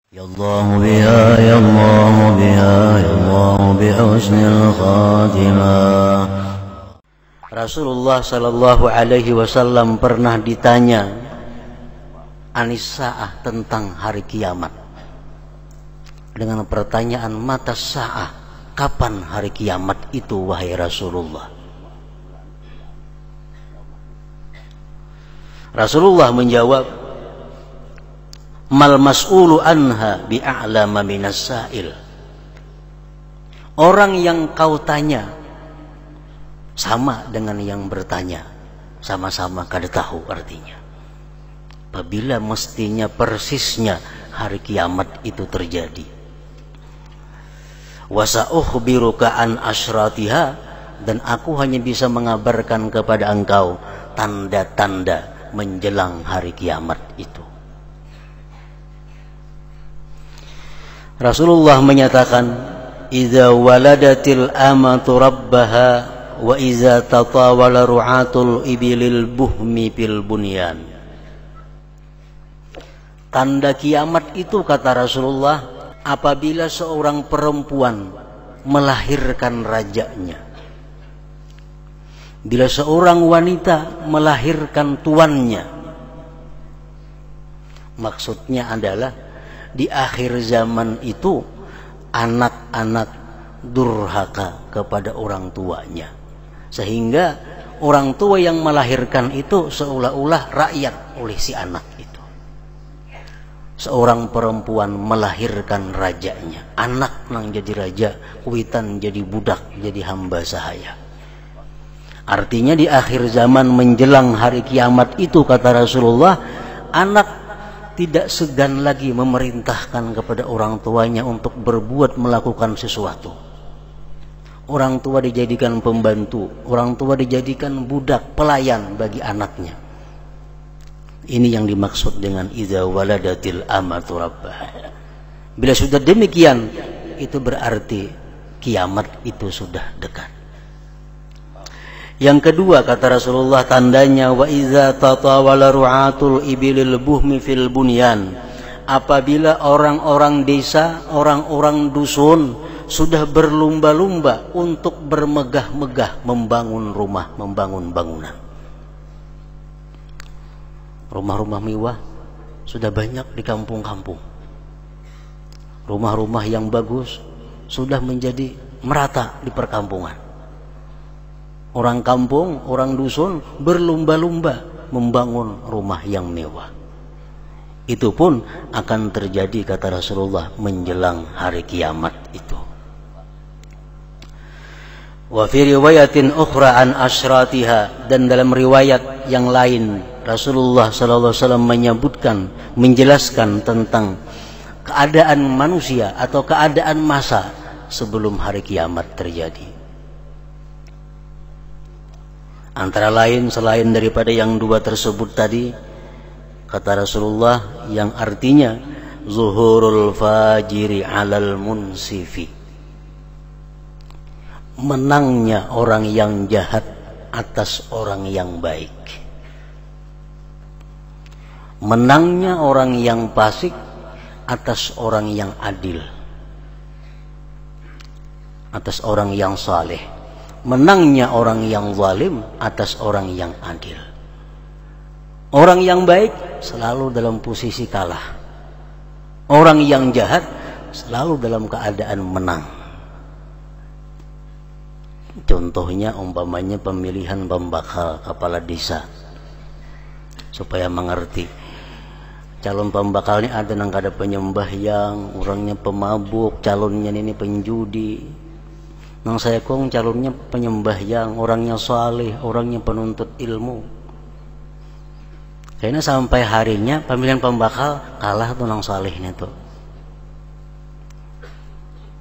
Ya Allah biha, ya Allah biha, ya Allah bihusnil khatimah. Rasulullah sallallahu alaihi wasallam pernah ditanya anis sa'ah, tentang hari kiamat, dengan pertanyaan mata sa'ah, kapan hari kiamat itu wahai Rasulullah? Rasulullah menjawab, mal mas'ulu anha bi'a'lama minas sa'il. Orang yang kau tanya sama dengan yang bertanya, sama-sama kada tahu artinya. Apabila mestinya persisnya hari kiamat itu terjadi. Wa sa'ukhbiruka an asyratiha, dan aku hanya bisa mengabarkan kepada engkau tanda-tanda menjelang hari kiamat itu. Rasulullah menyatakan, idza waladatil amatu rabbaha wa idza tatawala ru'atul ibilil buhmi fil bunyan. Tanda kiamat itu, kata Rasulullah, apabila seorang perempuan melahirkan rajanya, bila seorang wanita melahirkan tuannya. Maksudnya adalah di akhir zaman itu anak-anak durhaka kepada orang tuanya, sehingga orang tua yang melahirkan itu seolah-olah rakyat oleh si anak itu. Seorang perempuan melahirkan rajanya, anak nang jadi raja, kuitan jadi budak, jadi hamba sahaya. Artinya di akhir zaman menjelang hari kiamat itu, kata Rasulullah, anak tidak segan lagi memerintahkan kepada orang tuanya untuk berbuat melakukan sesuatu. Orang tua dijadikan pembantu, orang tua dijadikan budak, pelayan bagi anaknya. Ini yang dimaksud dengan idza waladatil amatu rabbaha. Bila sudah demikian, itu berarti kiamat itu sudah dekat. Yang kedua, kata Rasulullah, tandanya wa idza tatawala ru'atul ibilil buhmi fil bunyan. Apabila orang-orang desa, orang-orang dusun sudah berlumba-lumba untuk bermegah-megah membangun rumah, membangun bangunan. Rumah-rumah mewah sudah banyak di kampung-kampung. Rumah-rumah yang bagus sudah menjadi merata di perkampungan. Orang kampung, orang dusun berlumba-lumba membangun rumah yang mewah. Itu pun akan terjadi, kata Rasulullah, menjelang hari kiamat itu. Wa fi riwayatin ukhra an asyratiha, dan dalam riwayat yang lain Rasulullah sallallahu alaihi wasallam menyebutkan, menjelaskan tentang keadaan manusia atau keadaan masa sebelum hari kiamat terjadi. Antara lain, selain daripada yang dua tersebut tadi, kata Rasulullah, yang artinya zuhurul fajiri alal munsifi, menangnya orang yang jahat atas orang yang baik, menangnya orang yang fasik atas orang yang adil, atas orang yang saleh, menangnya orang yang zalim atas orang yang adil. Orang yang baik selalu dalam posisi kalah, orang yang jahat selalu dalam keadaan menang. Contohnya umpamanya pemilihan pembakal kepala desa, supaya mengerti. Calon pembakalnya ada nang kada penyembah yang orangnya pemabuk, calonnya ini penjudi. Nang saya kong calonnya penyembah yang orangnya saleh, orangnya penuntut ilmu. Kayaknya sampai harinya pemilihan pembakal kalah tuh nang salehnya tuh.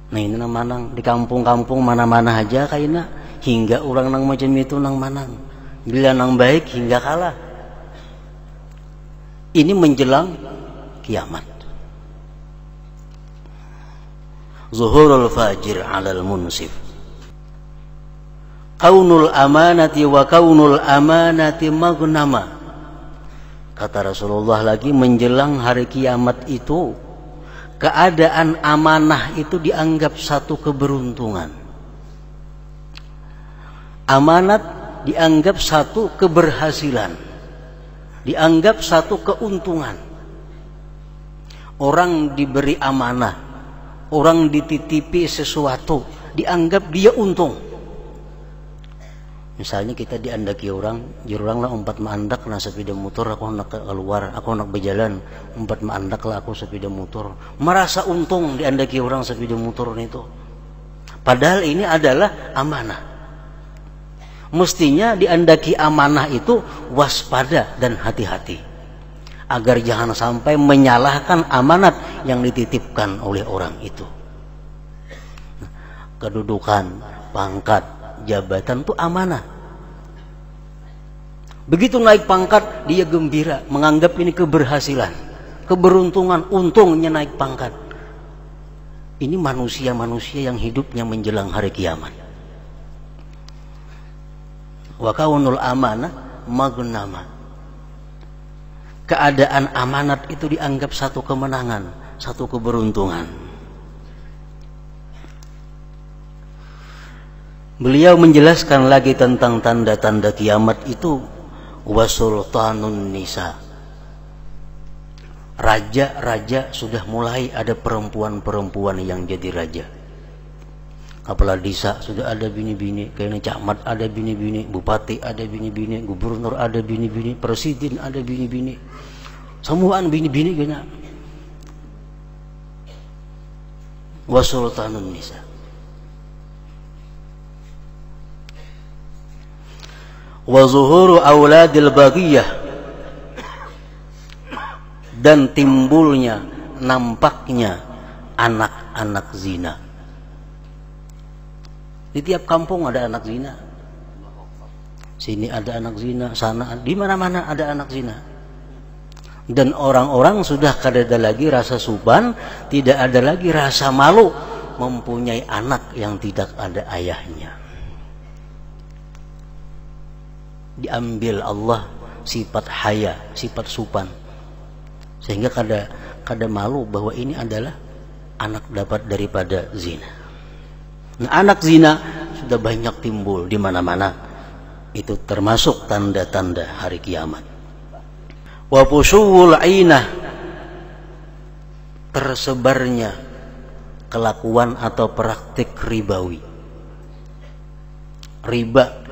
Nah ini nang manang di kampung-kampung mana-mana aja kayaknya, hingga orang nang macam itu nang manang. Bila nang baik hingga kalah. Ini menjelang kiamat. Zuhurul fajir alal munsif. Kaunul amanati wa kaunul amanati maghnama. Kata Rasulullah lagi, menjelang hari kiamat itu keadaan amanah itu dianggap satu keberuntungan. Amanat dianggap satu keberhasilan, dianggap satu keuntungan. Orang diberi amanah, orang dititipi sesuatu, dianggap dia untung. Misalnya kita diandaki orang, jurang lah umpat maandak na sepeda motor, aku nak keluar, aku nak berjalan, umpat maandak lah aku sepeda motor. Merasa untung diandaki orang sepeda motor itu. Padahal ini adalah amanah. Mestinya diandaki amanah itu waspada dan hati-hati, agar jangan sampai menyalahkan amanat yang dititipkan oleh orang itu. Kedudukan, pangkat, jabatan itu amanah. Begitu naik pangkat, dia gembira, menganggap ini keberhasilan, keberuntungan, untungnya naik pangkat. Ini manusia-manusia yang hidupnya menjelang hari kiamat. Wa kaunul amanah magnama. Keadaan amanat itu dianggap satu kemenangan, satu keberuntungan. Beliau menjelaskan lagi tentang tanda-tanda kiamat itu, wasultanun nisa. Raja-raja sudah mulai ada perempuan-perempuan yang jadi raja. Kepala desa sudah ada bini-bini, kayaknya camat ada bini-bini, bupati ada bini-bini, gubernur ada bini-bini, presiden ada bini-bini, semuaan bini-bini kayaknya. Wasultanun nisa. Wa zuhuru auladil baghiyah, dan timbulnya, nampaknya anak-anak zina. Di tiap kampung ada anak zina. Sini ada anak zina, sana, di mana-mana ada anak zina. Dan orang-orang sudah kada ada lagi rasa suban, tidak ada lagi rasa malu mempunyai anak yang tidak ada ayahnya. Diambil Allah sifat haya, sifat supan, sehingga kada malu bahwa ini adalah anak dapat daripada zina. Nah, anak zina sudah banyak timbul di mana-mana. Itu termasuk tanda-tanda hari kiamat. Wa fusyul ainah, tersebarnya kelakuan atau praktik ribawi. Riba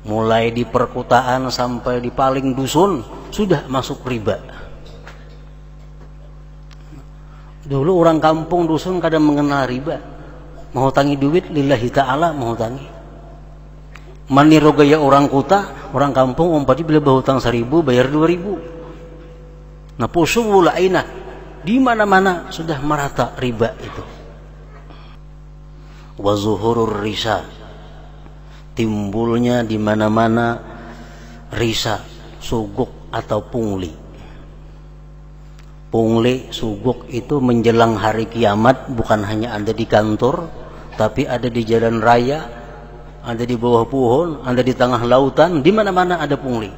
mulai di perkotaan sampai di paling dusun sudah masuk riba. Dulu orang kampung dusun kadang mengenal riba. Mau tangi duit lillahi ta'ala, mau tangi. Mani rogaya orang kota, orang kampung umpati bila bahutang 1.000 bayar 2.000. Nah, pusuwul ainah, di mana-mana sudah merata riba itu. Wa zuhurur risa, timbulnya di mana-mana risa, suguk atau pungli. Pungli, suguk itu menjelang hari kiamat bukan hanya ada di kantor, tapi ada di jalan raya, ada di bawah pohon, ada di tengah lautan, di mana-mana ada pungli.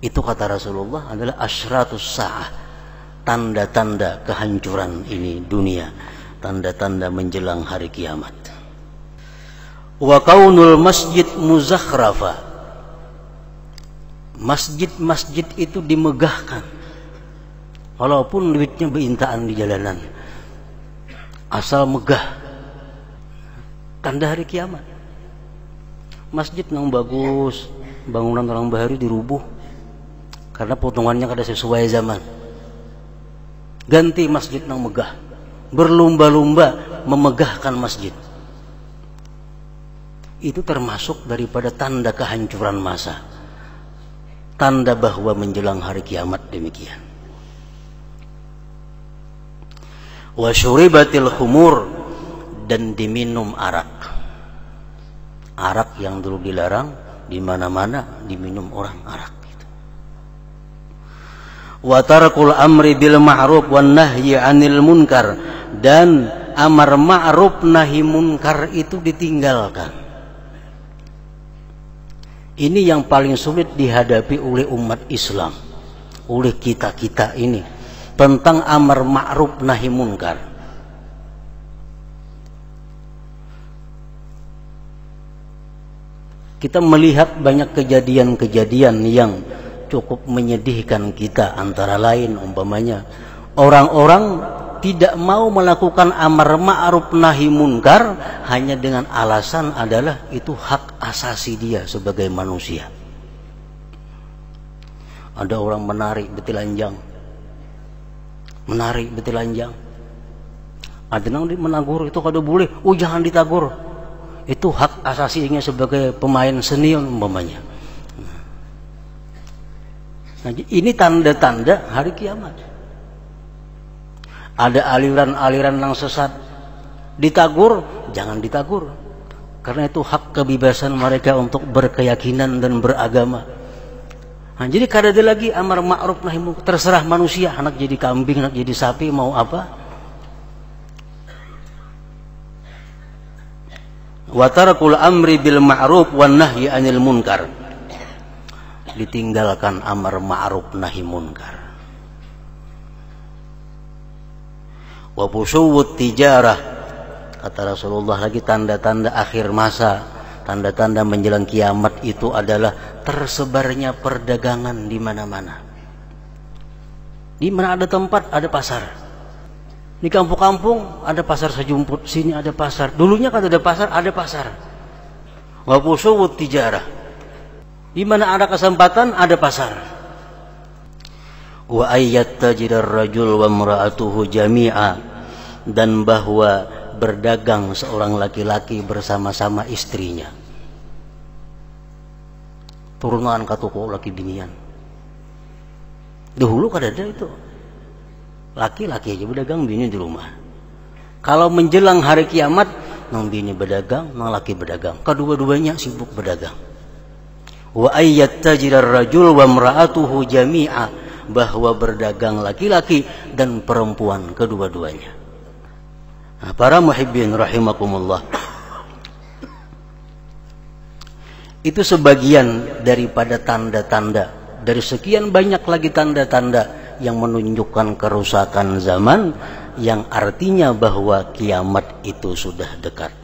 Itu kata Rasulullah adalah asyratus sa'ah, tanda-tanda kehancuran ini dunia, tanda-tanda menjelang hari kiamat. Wa kaunul masjid muzakhrafa, masjid-masjid itu dimegahkan, walaupun duitnya beintaan di jalanan, asal megah. Tanda hari kiamat. Masjid yang bagus, bangunan orang baru dirubuh karena potongannya kada sesuai zaman. Ganti masjid yang megah, berlumba-lumba memegahkan masjid. Itu termasuk daripada tanda kehancuran masa, tanda bahwa menjelang hari kiamat demikian. Wa syuribatil khumur, dan diminum arak. Arak yang dulu dilarang, di mana-mana diminum orang arak gitu. Wa tarakul amri bil ma'ruf wan nahyi 'anil munkar, dan amar ma'ruf nahi munkar itu ditinggalkan. Ini yang paling sulit dihadapi oleh umat Islam, oleh kita-kita ini. tentang amar ma'ruf nahi munkar. Kita melihat banyak kejadian-kejadian yang cukup menyedihkan kita, antara lain umpamanya orang-orang tidak mau melakukan amar ma'ruf nahi munkar hanya dengan alasan adalah itu hak asasi dia sebagai manusia. Ada orang menarik betilanjang, ada yang menagur itu kada boleh, jangan ditagur, itu hak asasinya sebagai pemain seni umpamanya. Nah, ini tanda-tanda hari kiamat. Ada aliran-aliran yang sesat, ditagur, jangan ditagur, karena itu hak kebebasan mereka untuk berkeyakinan dan beragama. Nah, jadi kada ada lagi amar ma'ruf nahi munkar, terserah manusia, anak jadi kambing, anak jadi sapi, mau apa. Wa tarakul amri bil ma'ruf wan nahyi 'anil munkar. Ditinggalkan amar ma'ruf nahi munkar. Wa fusuwut tijarah, kata Rasulullah lagi, tanda-tanda akhir masa, tanda-tanda menjelang kiamat itu adalah tersebarnya perdagangan di mana-mana. Di mana ada tempat ada pasar. Di kampung-kampung ada pasar sejumput, sini ada pasar. Dulunya kan ada pasar, ada pasar. Wa fusuwut tijarah. Di mana ada kesempatan ada pasar. Wa ayyatajidar rajul wa imra'atuhu jami'a, dan bahwa berdagang seorang laki-laki bersama-sama istrinya. Turunan katuko laki binian. Dahulu kada ada itu. Laki-laki aja berdagang, bini di rumah. Kalau menjelang hari kiamat, nang bini berdagang, nang laki berdagang. Kedua-duanya sibuk berdagang. Wa ayyatajidar rajul wa imra'atuhu jami'a, bahwa berdagang laki-laki dan perempuan kedua-duanya. Nah, para muhibbin rahimakumullah, itu sebagian daripada tanda-tanda, dari sekian banyak lagi tanda-tanda yang menunjukkan kerusakan zaman, yang artinya bahwa kiamat itu sudah dekat.